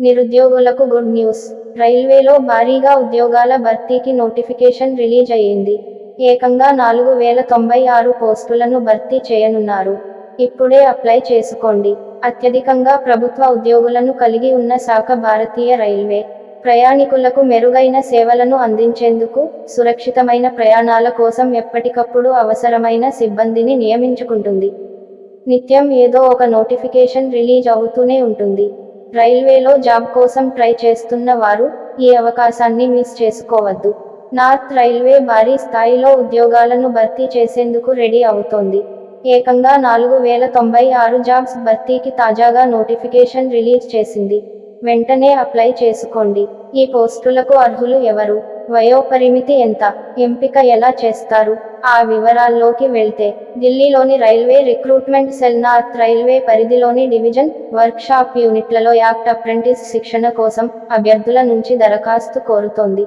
నిరుద్యోగులకు good news. రైల్వేలో భారీగా ఉద్యోగాల భర్తీకి నోటిఫికేషన్ రిలీజ్ అయ్యింది. ఏకంగా 4096 పోస్టులను భర్తీ చేయనున్నారు. ఇప్పుడే అప్లై చేసుకోండి. అత్యధికంగా ప్రభుత్వ ఉద్యోగులను కలిగి ఉన్న శాఖ భారతీయ రైల్వే. ప్రయాణికులకు మెరుగైన సేవలను అందించేందుకు, సురక్షితమైన ప్రయాణాల కోసం ఎప్పటికప్పుడు అవసరమైన సిబ్బందిని నియమించుకుంటుంది. నిత్యం ఏదో ఒక నోటిఫికేషన్ రిలీజ్ అవుతూనే ఉంటుంది. రైల్వేలో జాబ్ కోసం ట్రై చేస్తున్న వారు ఈ అవకాశాన్ని మిస్ చేసుకోవద్దు. నార్త్ రైల్వే భారీ స్థాయిలో ఉద్యోగాలను భర్తీ చేసేందుకు రెడీ అవుతోంది. ఏకంగా 4096 జాబ్స్ భర్తీకి తాజాగా నోటిఫికేషన్ రిలీజ్ చేసింది. వెంటనే అప్లై చేసుకోండి. ఈ పోస్టులకు అర్హులు ఎవరు? వయోపరిమితి ఎంత? ఎంపిక ఎలా చేస్తారు? ఆ వివరాల్లోకి వెళ్తే, ఢిల్లీలోని railway recruitment cell north railway పరిధిలోని డివిజన్, వర్క్షాప్ యూనిట్లలో యాక్ట్ అప్రెంటిస్ శిక్షణ కోసం అభ్యర్థుల నుంచి దరఖాస్తు కోరుతోంది.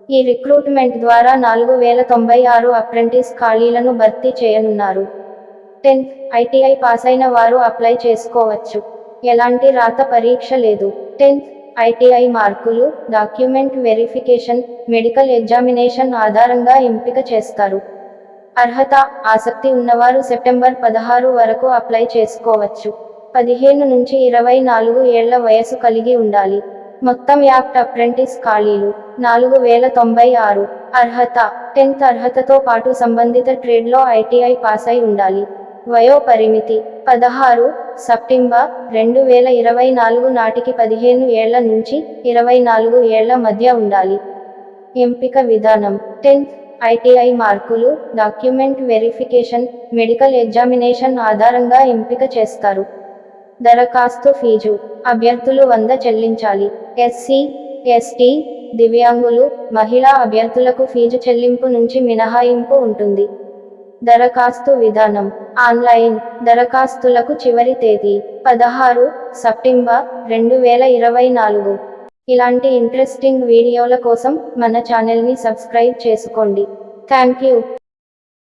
ఈ రిక్రూట్మెంట్ ద్వారా 4096 అప్రెంటిస్ ఖాళీలను భర్తీ చేయనున్నారు. 10th ఐటీఐ పాసైన వారు అప్లై చేసుకోవచ్చు. ఎలాంటి రాత పరీక్ష లేదు. 10th ఐటీఐ మార్కులు, డాక్యుమెంట్ వెరిఫికేషన్, మెడికల్ ఎగ్జామినేషన్ ఆధారంగా ఎంపిక చేస్తారు. అర్హత, ఆసక్తి ఉన్నవారు సెప్టెంబర్ 16 వరకు అప్లై చేసుకోవచ్చు. 15 నుంచి 24 ఏళ్ల వయసు కలిగి ఉండాలి. మొత్తం యాక్ట్ అప్రెంటిస్ ఖాళీలు 4096. అర్హత, 10th అర్హతతో పాటు సంబంధిత ట్రేడ్లో ఐటీఐ పాస్ అయి ఉండాలి. వయో పరిమితి 16. సెప్టెంబర్ 2024 నాటికి 15 ఏళ్ల నుంచి 24 ఏళ్ల మధ్య ఉండాలి. ఎంపిక విధానం: 10th ఐటీఐ మార్కులు, డాక్యుమెంట్ వెరిఫికేషన్, మెడికల్ ఎగ్జామినేషన్ ఆధారంగా ఎంపిక చేస్తారు. దరఖాస్తు ఫీజు: అభ్యర్థులు 100 చెల్లించాలి. ఎస్సీ, ఎస్టీ, దివ్యాంగులు, మహిళా అభ్యర్థులకు ఫీజు చెల్లింపు నుంచి మినహాయింపు ఉంటుంది. దరఖాస్తు విధానం: ఆన్లైన్. దరఖాస్తులకు చివరి తేదీ 16 సెప్టెంబర్ 2024. ఇలాంటి ఇంట్రెస్టింగ్ వీడియోల కోసం మన ఛానల్ని సబ్స్క్రైబ్ చేసుకోండి. Thank you.